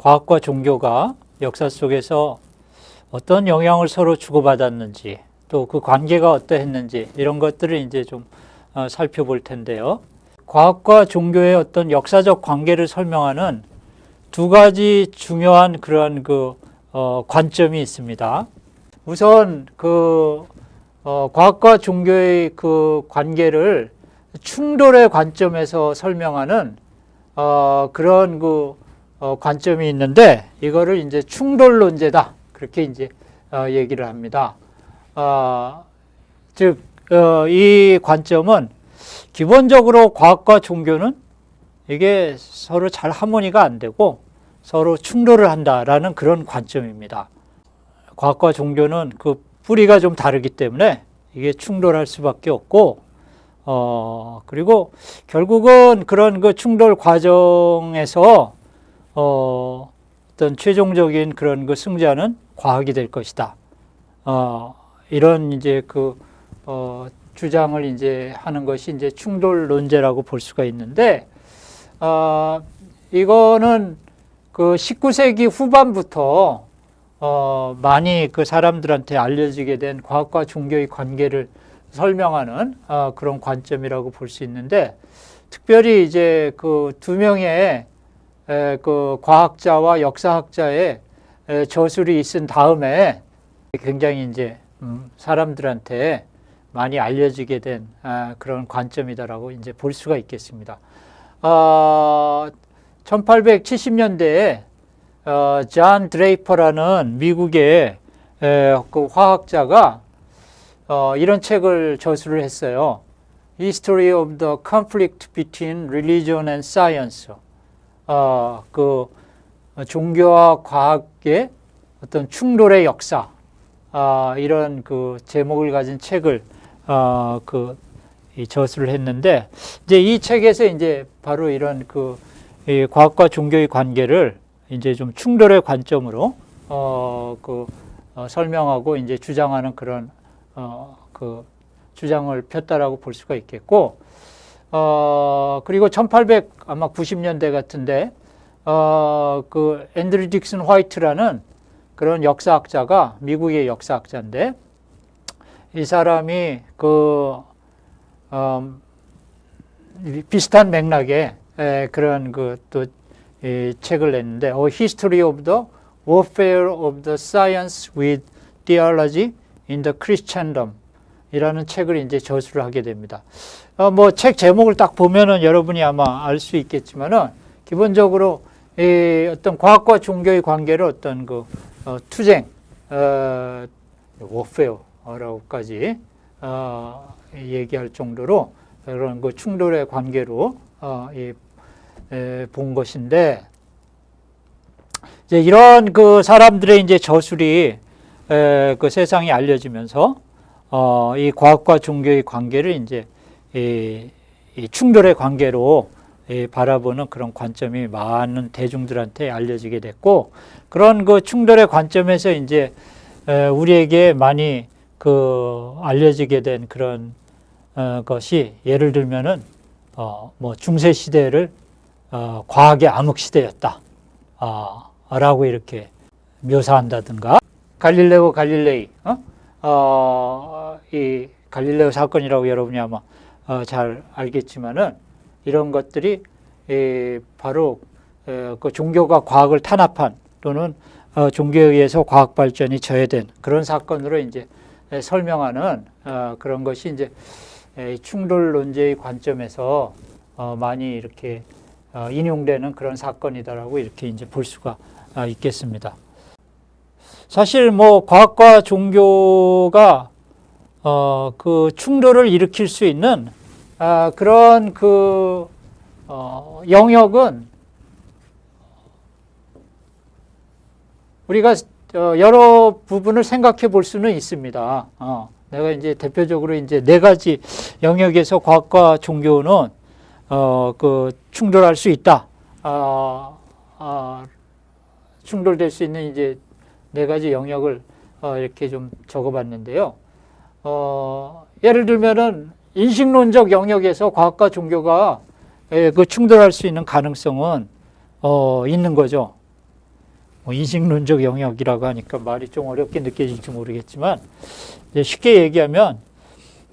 과학과 종교가 역사 속에서 어떤 영향을 서로 주고받았는지, 또 그 관계가 어떠했는지, 이런 것들을 이제 좀 살펴볼 텐데요. 과학과 종교의 어떤 역사적 관계를 설명하는 두 가지 중요한 그런 관점이 있습니다. 우선 과학과 종교의 그 관계를 충돌의 관점에서 설명하는 그런 관점이 있는데, 이거를 이제 충돌론제다, 그렇게 이제 얘기를 합니다. 즉, 이 관점은 기본적으로 과학과 종교는 이게 서로 잘 하모니가 안 되고 서로 충돌을 한다라는 그런 관점입니다. 과학과 종교는 그 뿌리가 좀 다르기 때문에 이게 충돌할 수밖에 없고, 그리고 결국은 그런 그 충돌 과정에서 어떤 최종적인 그런 그 승자는 과학이 될 것이다. 이런 이제 주장을 이제 하는 것이 이제 충돌 논제라고 볼 수가 있는데, 이거는 그 19세기 후반부터 많이 그 사람들한테 알려지게 된 과학과 종교의 관계를 설명하는 그런 관점이라고 볼 수 있는데, 특별히 이제 그 두 명의 그 과학자와 역사학자의 저술이 있은 다음에 굉장히 이제 사람들한테 많이 알려지게 된 그런 관점이다라고 이제 볼 수가 있겠습니다. 1870년대에 존 드레이퍼라는 미국의 그 화학자가 이런 책을 저술을 했어요. History of the Conflict Between Religion and Science. 그 종교와 과학의 어떤 충돌의 역사, 이런 그 제목을 가진 책을 저술을 했는데, 이제 이 책에서 이제 바로 이런 이 과학과 종교의 관계를 이제 좀 충돌의 관점으로 설명하고 이제 주장하는 그런 주장을 폈다라고 볼 수가 있겠고, 그리고 1890년대 같은데 그 앤드류 딕슨 화이트라는 그런 역사학자가, 미국의 역사학자인데, 이 사람이 비슷한 맥락의 그런 또 이 책을 냈는데, History of the Warfare of the Science with Theology in the Christendom 이라는 책을 이제 저술을 하게 됩니다. 뭐 책 제목을 딱 보면은 여러분이 아마 알 수 있겠지만은, 기본적으로 이 어떤 과학과 종교의 관계를 어떤 투쟁, 워페어라고까지 얘기할 정도로 그런 충돌의 관계로 본 것인데, 이제 이런 사람들의 이제 저술이 세상에 알려지면서 이 과학과 종교의 관계를 이제 이 충돌의 관계로 바라보는 그런 관점이 많은 대중들한테 알려지게 됐고, 그런 충돌의 관점에서 이제 우리에게 많이 알려지게 된 그런 것이, 예를 들면은 뭐 중세 시대를 과학의 암흑 시대였다 라고 이렇게 묘사한다든가, 갈릴레오 갈릴레이 이 갈릴레오 사건이라고 여러분이 아마 잘 알겠지만은, 이런 것들이 바로 그 종교가 과학을 탄압한, 또는 종교에 의해서 과학 발전이 저해된 그런 사건으로 이제 설명하는 그런 것이 이제 충돌 논제의 관점에서 많이 이렇게 인용되는 그런 사건이다라고 이렇게 이제 볼 수가 있겠습니다. 사실 뭐 과학과 종교가 그 충돌을 일으킬 수 있는 그런 영역은 우리가 여러 부분을 생각해 볼 수는 있습니다. 내가 이제 대표적으로 이제 네 가지 영역에서 과학과 종교는 충돌할 수 있다. 충돌될 수 있는 이제 네 가지 영역을 이렇게 좀 적어봤는데요. 예를 들면은 인식론적 영역에서 과학과 종교가 충돌할 수 있는 가능성은 있는 거죠. 뭐 인식론적 영역이라고 하니까 말이 좀 어렵게 느껴질지 모르겠지만 이제 쉽게 얘기하면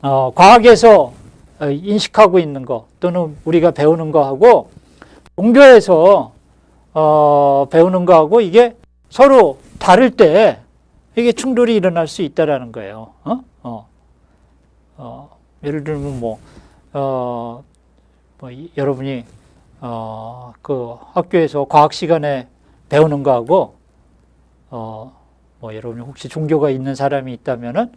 과학에서 인식하고 있는 거 또는 우리가 배우는 거하고 종교에서 배우는 거하고 이게 서로 다를 때 이게 충돌이 일어날 수 있다라는 거예요. 예를 들면 여러분이 그 학교에서 과학 시간에 배우는 거하고 여러분이 혹시 종교가 있는 사람이 있다면은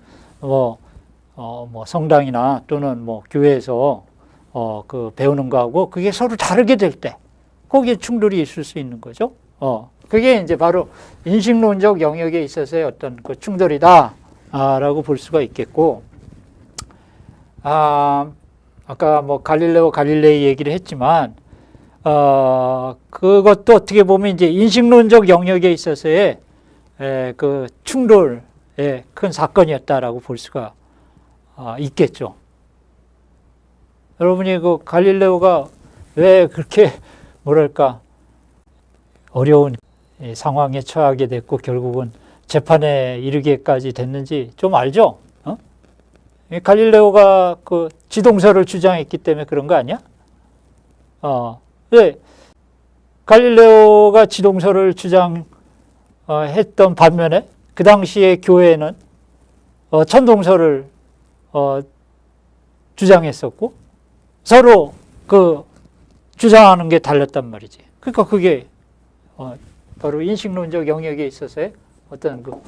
성당이나 또는 교회에서 그 배우는 거하고 그게 서로 다르게 될 때 거기에 충돌이 있을 수 있는 거죠. 그게 이제 바로 인식론적 영역에 있어서의 어떤 그 충돌이다라고 볼 수가 있겠고, 아까 갈릴레오 갈릴레이 얘기를 했지만, 그것도 어떻게 보면 이제 인식론적 영역에 있어서의 그 충돌의 큰 사건이었다라고 볼 수가 있겠죠. 여러분이 그 갈릴레오가 왜 그렇게 어려운 상황에 처하게 됐고 결국은 재판에 이르기까지 됐는지 좀 알죠? 갈릴레오가 그 지동설을 주장했기 때문에 그런 거 아니야? 왜 갈릴레오가 지동설을 주장했던 반면에 그 당시에 교회는 천동설을 주장했었고 서로 그 주장하는 게 달랐단 말이지. 그러니까 그게 바로 인식론적 영역에 있어서의 어떤 그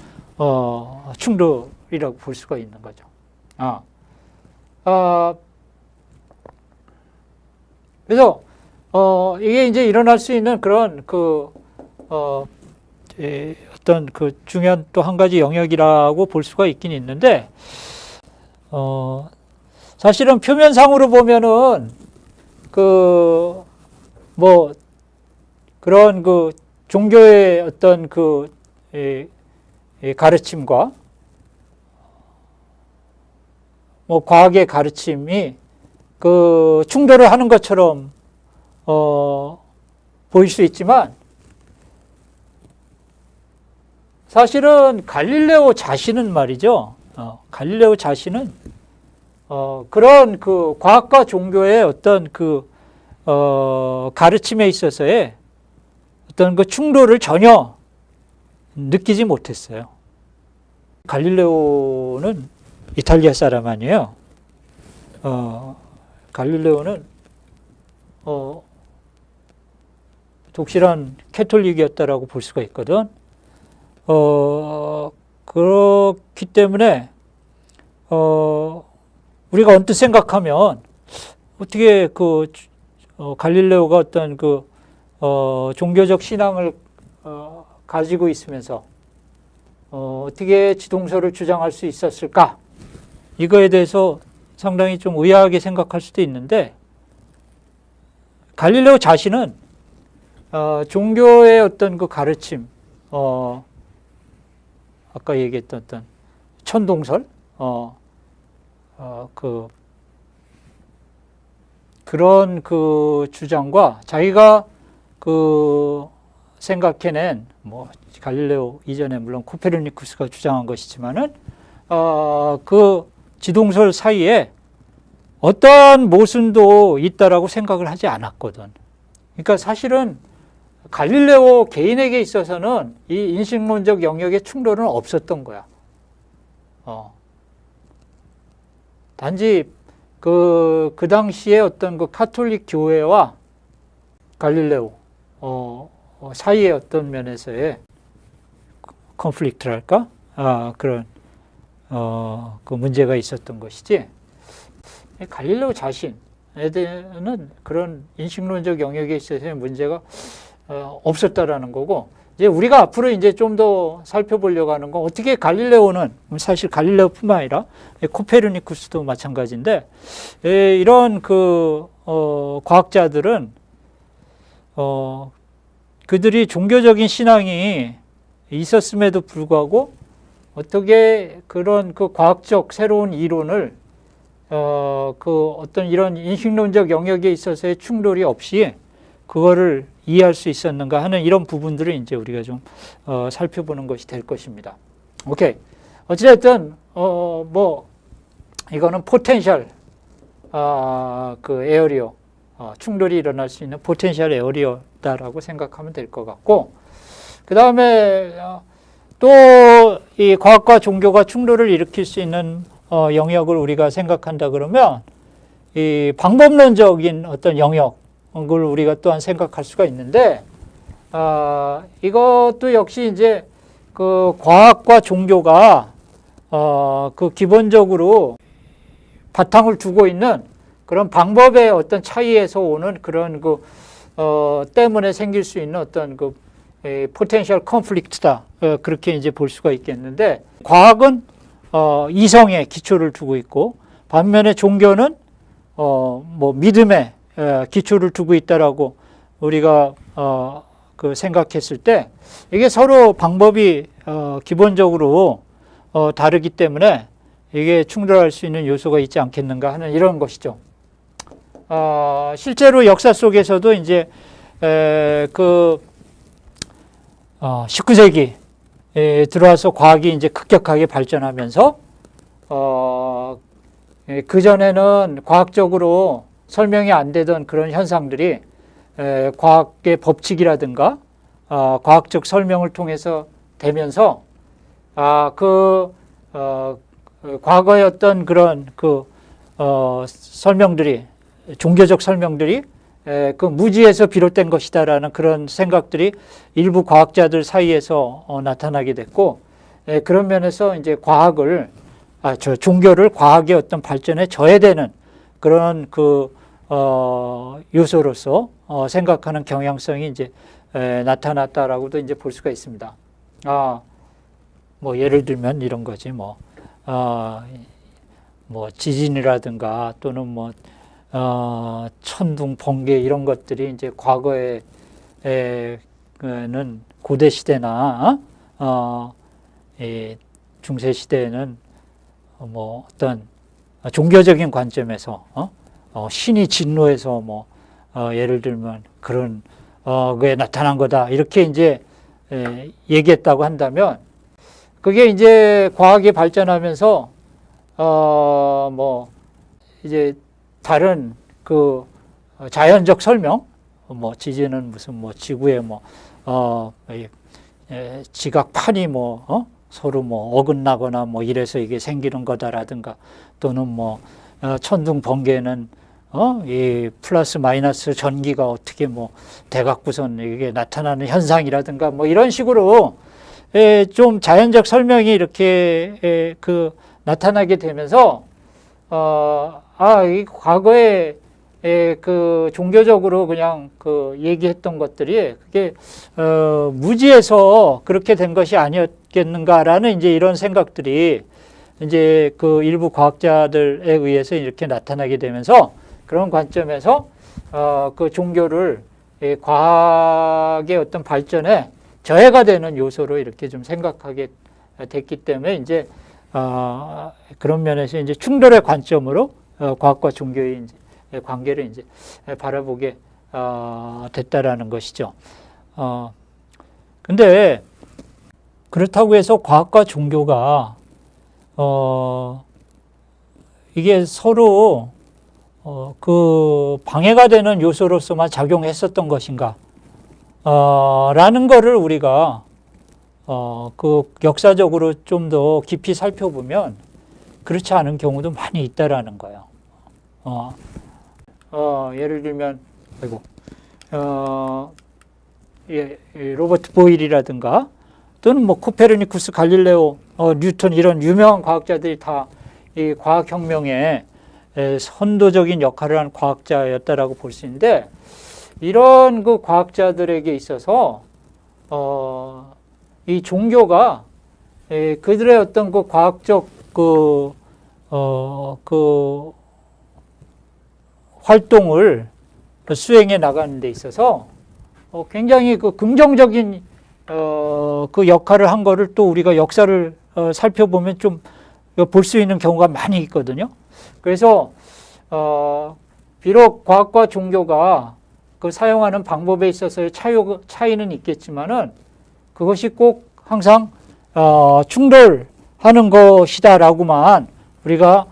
충돌이라고 볼 수가 있는 거죠. 그래서 이게 이제 일어날 수 있는 그런 어떤 그 중요한 또 한 가지 영역이라고 볼 수가 있긴 있는데, 사실은 표면상으로 보면은 그런 그 종교의 어떤 그 가르침과 과학의 가르침이 그 충돌을 하는 것처럼 보일 수 있지만, 사실은 갈릴레오 자신은 말이죠. 갈릴레오 자신은 그런 그 과학과 종교의 어떤 그 가르침에 있어서의 어떤 그 충돌을 전혀 느끼지 못했어요. 갈릴레오는 이탈리아 사람 아니에요. 갈릴레오는 독실한 캐톨릭이었다라고 볼 수가 있거든. 그렇기 때문에 우리가 언뜻 생각하면 어떻게 그 갈릴레오가 어떤 그 종교적 신앙을 가지고 있으면서 어떻게 지동설을 주장할 수 있었을까? 이거에 대해서 상당히 좀 의아하게 생각할 수도 있는데, 갈릴레오 자신은 종교의 어떤 그 가르침, 아까 얘기했던 어떤 천동설, 그런 그 주장과 자기가 그 생각해낸 갈릴레오 이전에 물론 코페르니쿠스가 주장한 것이지만은 그 지동설 사이에 어떠한 모순도 있다라고 생각을 하지 않았거든. 그러니까 사실은 갈릴레오 개인에게 있어서는 이 인식론적 영역의 충돌은 없었던 거야. 단지 그 당시에 어떤 그 카톨릭 교회와 갈릴레오 사이의 어떤 면에서의 컨플릭트랄까? 그런 그 문제가 있었던 것이지, 갈릴레오 자신에 대해서는 그런 인식론적 영역에 있어서의 문제가 없었다라는 거고, 이제 우리가 앞으로 이제 좀 더 살펴보려고 하는 건 어떻게 갈릴레오는, 사실 갈릴레오뿐만 아니라 코페르니쿠스도 마찬가지인데, 이런 그 과학자들은 그들이 종교적인 신앙이 있었음에도 불구하고 어떻게 그런 그 과학적 새로운 이론을 그 어떤 이런 인식론적 영역에 있어서의 충돌이 없이 그거를 이해할 수 있었는가 하는 이런 부분들을 이제 우리가 좀 살펴보는 것이 될 것입니다. 오케이. 어찌됐든 뭐 이거는 포텐셜 그 에어리어 충돌이 일어날 수 있는 포텐셜 에어리어다라고 생각하면 될 것 같고, 그 다음에 또 이 과학과 종교가 충돌을 일으킬 수 있는 영역을 우리가 생각한다 그러면 이 방법론적인 어떤 영역을 우리가 또한 생각할 수가 있는데, 이것도 역시 이제 그 과학과 종교가 그 기본적으로 바탕을 두고 있는 그런 방법의 어떤 차이에서 오는 그런 그 때문에 생길 수 있는 어떤 그 포텐셜 컨플릭트다, 그렇게 이제 볼 수가 있겠는데, 과학은 이성에 기초를 두고 있고 반면에 종교는 뭐 믿음에 기초를 두고 있다라고 우리가 그 생각했을 때, 이게 서로 방법이 기본적으로 다르기 때문에 이게 충돌할 수 있는 요소가 있지 않겠는가 하는 이런 것이죠. 실제로 역사 속에서도 이제 그 19세기에 들어와서 과학이 이제 급격하게 발전하면서 그 전에는 과학적으로 설명이 안 되던 그런 현상들이 과학의 법칙이라든가 과학적 설명을 통해서 되면서 과거의 어떤 그런 설명들이, 종교적 설명들이 그 무지에서 비롯된 것이다라는 그런 생각들이 일부 과학자들 사이에서 나타나게 됐고, 그런 면에서 이제 종교를 과학의 어떤 발전에 저해되는 그런 요소로서 생각하는 경향성이 이제 나타났다라고도 이제 볼 수가 있습니다. 뭐 예를 들면 이런 거지, 뭐 지진이라든가 또는 천둥, 번개 이런 것들이 이제 과거에는 고대 시대나 중세 시대에는 뭐 어떤 종교적인 관점에서 신이 진노해서 예를 들면 그런 그게 나타난 거다 이렇게 이제 얘기했다고 한다면, 그게 이제 과학이 발전하면서 이제 다른 그 자연적 설명, 지진은 무슨 지구에 지각판이 서로 어긋나거나 이래서 이게 생기는 거다라든가, 또는 천둥 번개는 이 플러스 마이너스 전기가 어떻게 대각구선 이게 나타나는 현상이라든가 이런 식으로 좀 자연적 설명이 이렇게 나타나게 되면서 이 과거에 그 종교적으로 그냥 얘기했던 것들이 그게 무지에서 그렇게 된 것이 아니었겠는가라는 이제 이런 생각들이 이제 그 일부 과학자들에 의해서 이렇게 나타나게 되면서, 그런 관점에서 그 종교를 과학의 어떤 발전에 저해가 되는 요소로 이렇게 좀 생각하게 됐기 때문에 이제 그런 면에서 이제 충돌의 관점으로 과학과 종교의 이제 관계를 이제 바라보게 됐다라는 것이죠. 근데 그렇다고 해서 과학과 종교가 이게 서로 그 방해가 되는 요소로서만 작용했었던 것인가? 라는 거를 우리가 그 역사적으로 좀 더 깊이 살펴보면 그렇지 않은 경우도 많이 있다라는 거예요. 예를 들면, 로버트 보일이라든가 또는 코페르니쿠스, 갈릴레오, 뉴턴 이런 유명한 과학자들이 다 이 과학혁명에 선도적인 역할을 한 과학자였다라고 볼 수 있는데, 이런 그 과학자들에게 있어서 이 종교가 그들의 어떤 그 과학적 활동을 수행해 나가는 데 있어서 굉장히 긍정적인 그 역할을 한 거를 또 우리가 역사를 살펴보면 좀 볼 수 있는 경우가 많이 있거든요. 그래서 비록 과학과 종교가 그 사용하는 방법에 있어서의 차이는 있겠지만은 그것이 꼭 항상 충돌하는 것이다라고만 우리가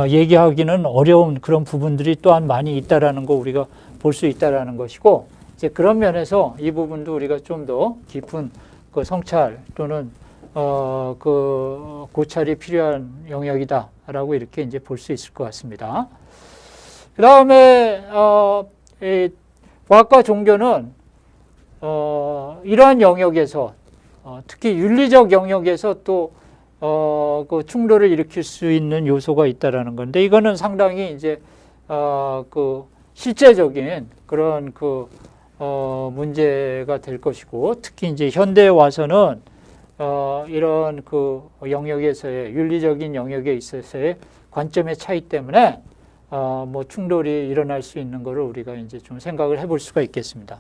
얘기하기는 어려운 그런 부분들이 또한 많이 있다라는 거 우리가 볼 수 있다라는 것이고, 이제 그런 면에서 이 부분도 우리가 좀 더 깊은 그 성찰 또는 그 고찰이 필요한 영역이다라고 이렇게 이제 볼 수 있을 것 같습니다. 그 다음에 과학과 종교는 이러한 영역에서 특히 윤리적 영역에서 또 그 충돌을 일으킬 수 있는 요소가 있다라는 건데, 이거는 상당히 이제 그 실제적인 그런 그 문제가 될 것이고, 특히 이제 현대에 와서는 이런 그 영역에서의 윤리적인 영역에 있어서의 관점의 차이 때문에 뭐 충돌이 일어날 수 있는 것을 우리가 이제 좀 생각을 해볼 수가 있겠습니다.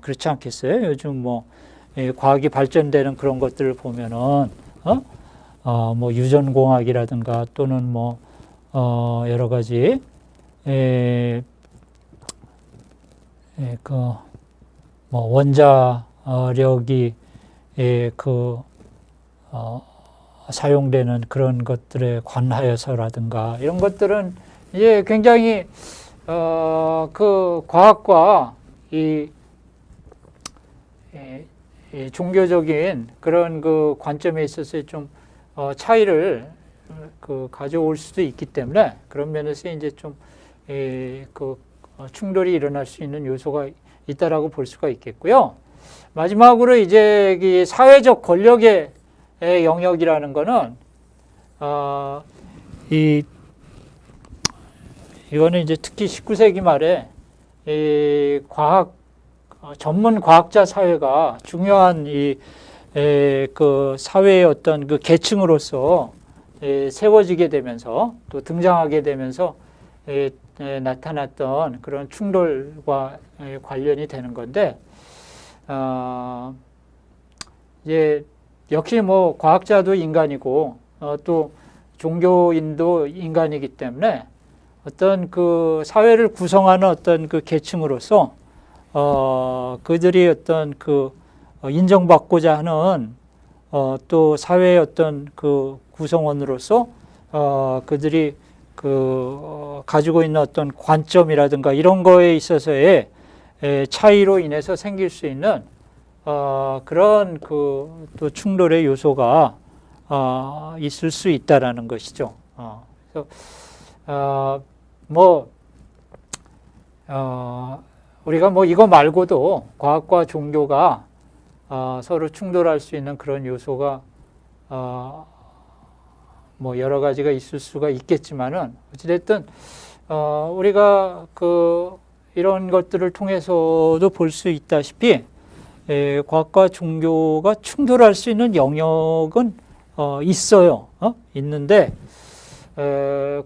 그렇지 않겠어요? 요즘 뭐 과학이 발전되는 그런 것들을 보면은 뭐 유전공학이라든가 또는 뭐 여러 가지 그 뭐 원자력이 사용되는 그런 것들에 관하여서라든가 이런 것들은 이제 굉장히 그 과학과 이 종교적인 그런 그 관점에 있어서 좀 차이를 그 가져올 수도 있기 때문에, 그런 면에서 이제 좀 그 충돌이 일어날 수 있는 요소가 있다라고 볼 수가 있겠고요. 마지막으로 이제 이 사회적 권력의 영역이라는 거는 이거는 이제 특히 19세기 말에 이 전문 과학자 사회가 중요한 그 사회의 어떤 그 계층으로서 세워지게 되면서 또 등장하게 되면서 나타났던 그런 충돌과 관련이 되는 건데, 이제 역시 뭐 과학자도 인간이고 또 종교인도 인간이기 때문에 어떤 그 사회를 구성하는 어떤 그 계층으로서 그들이 어떤 그 인정받고자 하는 또 사회의 어떤 그 구성원으로서 그들이 그 가지고 있는 어떤 관점이라든가 이런 거에 있어서의 차이로 인해서 생길 수 있는 그런 그 또 충돌의 요소가 있을 수 있다라는 것이죠. 그래서 우리가 뭐 이거 말고도 과학과 종교가 서로 충돌할 수 있는 그런 요소가 뭐 여러 가지가 있을 수가 있겠지만은, 어찌됐든 우리가 이런 것들을 통해서도 볼 수 있다시피 과학과 종교가 충돌할 수 있는 영역은 있어요. 있는데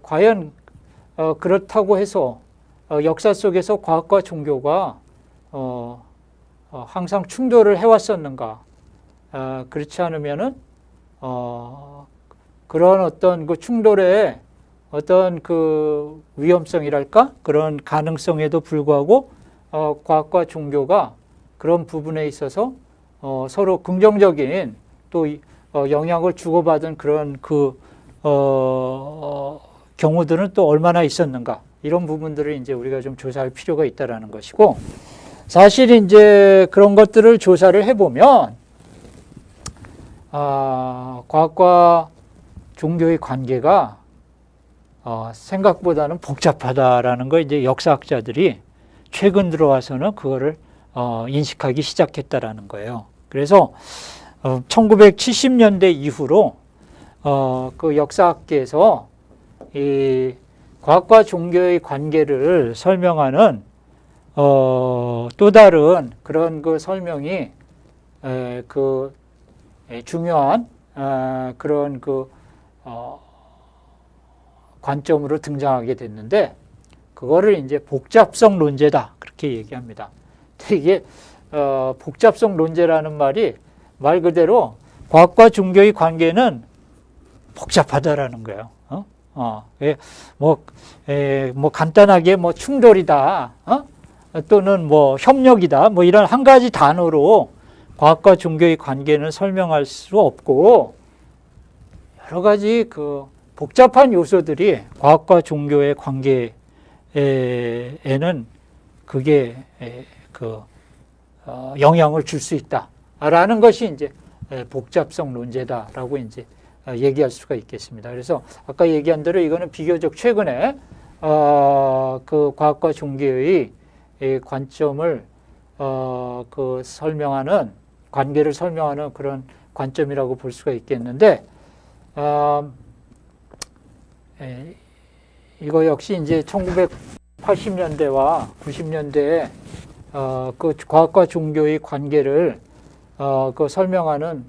과연 그렇다고 해서 역사 속에서 과학과 종교가 항상 충돌을 해왔었는가? 그렇지 않으면은 그런 어떤 그 충돌의 어떤 그 위험성이랄까? 그런 가능성에도 불구하고 과학과 종교가 그런 부분에 있어서 서로 긍정적인 또 영향을 주고받은 그런 그 경우들은 또 얼마나 있었는가? 이런 부분들을 이제 우리가 좀 조사할 필요가 있다라는 것이고, 사실 이제 그런 것들을 조사를 해보면 과학과 종교의 관계가 생각보다는 복잡하다라는 거 이제 역사학자들이 최근 들어와서는 그거를 인식하기 시작했다라는 거예요. 그래서 1970년대 이후로 그 역사학계에서 이 과학과 종교의 관계를 설명하는 또 다른 그런 그 설명이 그 중요한 그런 그 관점으로 등장하게 됐는데, 그거를 이제 복잡성 논제다 그렇게 얘기합니다. 이게 복잡성 논제라는 말이 말 그대로 과학과 종교의 관계는 복잡하다라는 거예요. 뭐 간단하게 뭐 충돌이다, 또는 뭐 협력이다, 뭐 이런 한 가지 단어로 과학과 종교의 관계는 설명할 수 없고, 여러 가지 그 복잡한 요소들이 과학과 종교의 관계에는 그게 영향을 줄 수 있다라는 것이 이제 복잡성 논제다라고 이제 얘기할 수가 있겠습니다. 그래서 아까 얘기한 대로 이거는 비교적 최근에 그 과학과 종교의 관점을 그 설명하는 관계를 설명하는 그런 관점이라고 볼 수가 있겠는데, 이거 역시 이제 1980년대와 90년대에 그 과학과 종교의 관계를 그 설명하는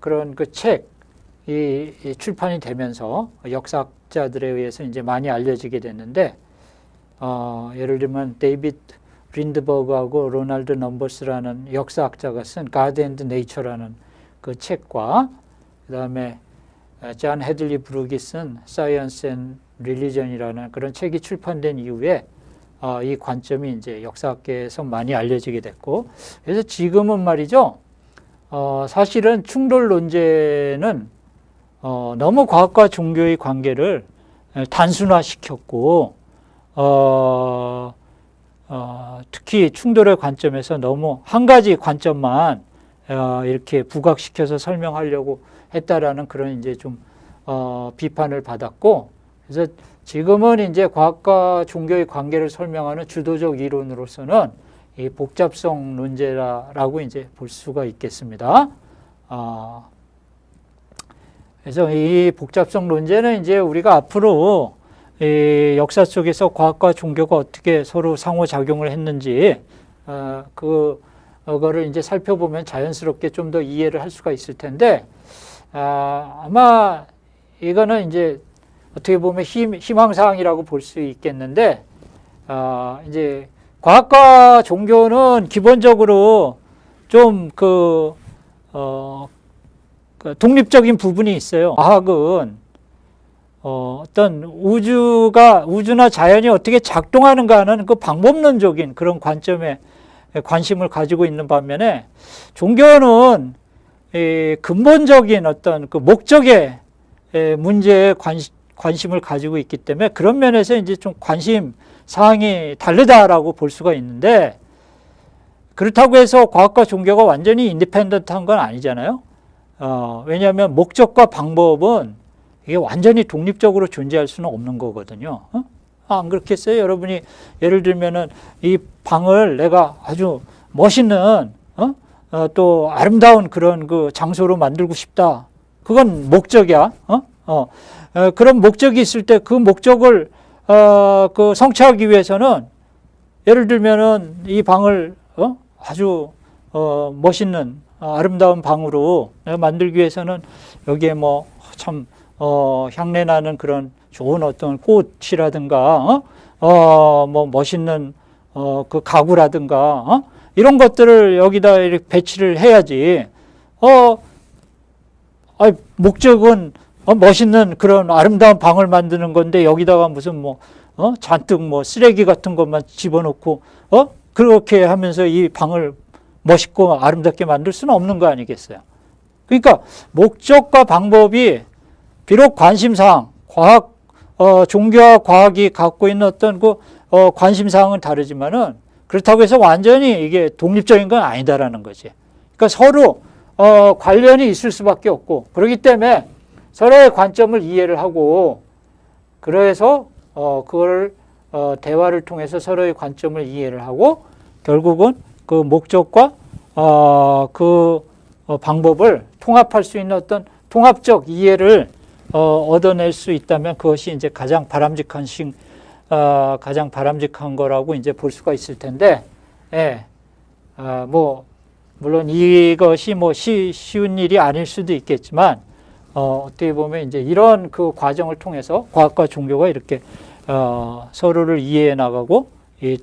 그런 그 책이 출판이 되면서 역사학자들에 의해서 이제 많이 알려지게 됐는데, 예를 들면 데이비드 린드버그하고 로널드 넘버스라는 역사학자가 쓴 God and Nature라는 그 책과, 그다음에 존 헤들리 브룩이 쓴 Science and Religion이라는 그런 책이 출판된 이후에 이 관점이 이제 역사학계에서 많이 알려지게 됐고, 그래서 지금은 말이죠, 사실은 충돌 논제는 너무 과학과 종교의 관계를 단순화시켰고, 특히 충돌의 관점에서 너무 한 가지 관점만 이렇게 부각시켜서 설명하려고 했다라는 그런 이제 좀 비판을 받았고, 그래서 지금은 이제 과학과 종교의 관계를 설명하는 주도적 이론으로서는 이 복잡성 논제라고 이제 볼 수가 있겠습니다. 그래서 이 복잡성 논제는 이제 우리가 앞으로 이 역사 속에서 과학과 종교가 어떻게 서로 상호작용을 했는지 그거를 이제 살펴보면 자연스럽게 좀 더 이해를 할 수가 있을 텐데, 아마 이거는 이제 어떻게 보면 희망사항이라고 볼 수 있겠는데, 이제 과학과 종교는 기본적으로 좀 독립적인 부분이 있어요. 과학은 어떤 우주나 자연이 어떻게 작동하는가 하는 그 방법론적인 그런 관점에 관심을 가지고 있는 반면에, 종교는 근본적인 어떤 그 목적의 문제에 관심을 가지고 있기 때문에 그런 면에서 이제 좀 관심 사항이 다르다라고 볼 수가 있는데, 그렇다고 해서 과학과 종교가 완전히 인디펜던트한 건 아니잖아요. 왜냐하면 목적과 방법은 이게 완전히 독립적으로 존재할 수는 없는 거거든요. 안 그렇겠어요? 여러분이 예를 들면은 이 방을 내가 아주 멋있는 또 아름다운 그런 그 장소로 만들고 싶다. 그건 목적이야. 그런 목적이 있을 때 그 목적을 그 성취하기 위해서는, 예를 들면은 이 방을 아주 멋있는 아름다운 방으로 내가 만들기 위해서는 여기에 뭐 참 향내 나는 그런 좋은 어떤 꽃이라든가 뭐 멋있는 그 가구라든가 이런 것들을 여기다 이렇게 배치를 해야지. 목적은 멋있는 그런 아름다운 방을 만드는 건데 여기다가 무슨 잔뜩 쓰레기 같은 것만 집어넣고 그렇게 하면서 이 방을 멋있고 아름답게 만들 수는 없는 거 아니겠어요? 그러니까 목적과 방법이 비록 관심사항, 종교와 과학이 갖고 있는 어떤 그 관심사항은 다르지만은, 그렇다고 해서 완전히 이게 독립적인 건 아니다라는 거지. 그러니까 서로 관련이 있을 수밖에 없고, 그렇기 때문에 서로의 관점을 이해를 하고, 그래서 그걸 대화를 통해서 서로의 관점을 이해를 하고, 결국은 그 목적과 그 방법을 통합할 수 있는 어떤 통합적 이해를 얻어낼 수 있다면 그것이 이제 가장 바람직한 거라고 이제 볼 수가 있을 텐데, 물론 이것이 쉬운 일이 아닐 수도 있겠지만, 어떻게 보면 이제 이런 그 과정을 통해서 과학과 종교가 이렇게 서로를 이해해 나가고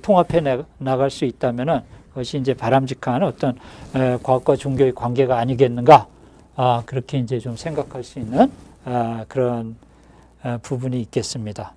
통합해 나갈 수 있다면은 그것이 이제 바람직한 어떤 과학과 종교의 관계가 아니겠는가, 그렇게 이제 좀 생각할 수 있는 그런 부분이 있겠습니다.